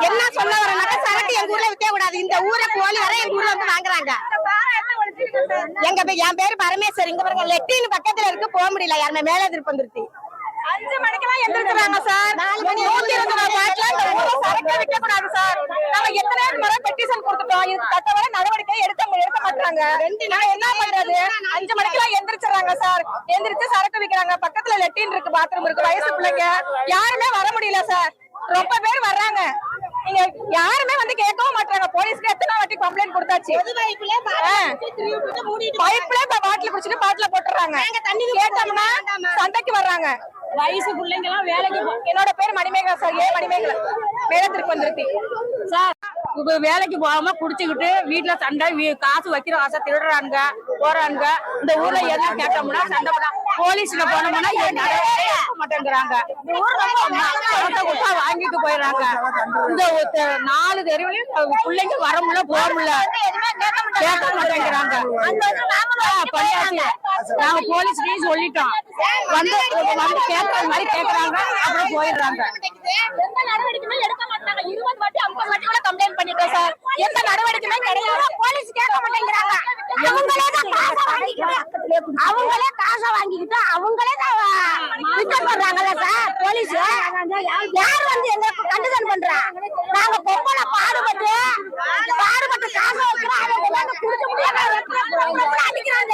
என்ன சொல்ல வரேன்னாக்கா சரக்கு எங்க ஊர்ல விற்க கூடாது. இந்த ஊரை கோழி வர எங்க ஊர்ல வந்து வாங்குறாங்க. என் பேரு பரமேஸ்வர். இங்க பாருங்க லெட்டின் பக்கத்துல இருக்கு, போக முடியல. யாருமே மேல திருப்பந்திருத்தி 5 மணிக்கெல்லாம் எந்திரிக்கிறாங்க சார். 120 பாட்டில இந்த ஊர்ல சரக்கு விற்க கூடாது சார். நாங்க எத்தனை முறை பெட்டிஷன் கொடுத்துட்டோம். இது தக்கவர நடவடிக்கை எடுக்க மாட்டாங்க. நான் என்ன பண்றது? 5 மணிக்கெல்லாம் எந்திரிச்சிடறாங்க சார். எந்திரிச்சு சரக்கு விற்கிறாங்க. பக்கத்துல லெட்டின் இருக்கு, பாத்ரூம் இருக்கு, வயசு பிள்ளைங்க யாருமே வர முடியல சார். ரொம்ப பேர் வர்றாங்க. நீங்க யாருமே வந்து கேட்கவும் மாட்டாங்க. போலீஸ்க்கு எத்தனை வாட்டி கம்ப்ளைண்ட் கொடுத்தாச்சு. பைப்ல பாட்டில குடிச்சிட்டு பாட்டில போட்டுறாங்க. கேட்டோம்னா சண்டைக்கு வர்றாங்க. வயசு பிள்ளைங்க எல்லாம் வேலைக்கு. என்னோட பேர் மணிமேகலா சார். மணிமேகலா, மேல திருப்பந்திருத்தி சார். வேலைக்கு போகாம குடிச்சுக்கிட்டு வீட்டுல சண்டை, காசு வைக்கிற ஆசை, திருடுறாங்க போறாங்க. இந்த ஊர்ல என்ன கேட்டோம்னா சண்டை போட, போலீஸ்ல போனோம்னா மாட்டேங்கிறாங்க. வாங்கிட்டு போயிடுறாங்க. இந்த 4 தெருவுலயும் பிள்ளைங்க வர முடியல, போக முடியல, கேட்க மாட்டேங்கிறாங்க. நாங்க போலீஸ்லயும் சொல்லிட்டோம், வந்து கேட்கற மாதிரி கேட்கறாங்க, அப்புறம் போயிடுறாங்க. எந்த நடவடிக்கையுமே எடுக்க மாட்டாங்க. 20 வாட்டி 50 வாட்டி கூட கம்ப்ளைண்ட் பண்ணிட்டோம் சார். எந்த நடவடிக்கையுமே கிடையாது. போலீஸ் கேட்க மாட்டேங்கிறாங்க. அவங்களே காசை வாங்கிக்கிட்டு அவங்களே தான் பண்றாங்கல்ல சார். போலீஸ் யார் வந்து எங்க கண்டுதல் பண்றா? நாங்க பொம்பளை பாடுபட்டு காசை வைக்கிறோம். அவங்க குடிக்க முடியாத அடிக்கிறான்.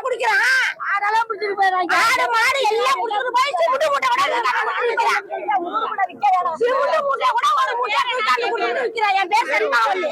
குடிக்கிறான். அதெல்லாம் பிடிச்சிட்டு போயிடுறாங்க. ஆடு மாடு எல்லாம் குடிச்சிட்டு போய் சிமுட்டு மூட்டை கூட ஒரு மூட்டை விற்கிறான். என் பேர் செந்தாவல்லி.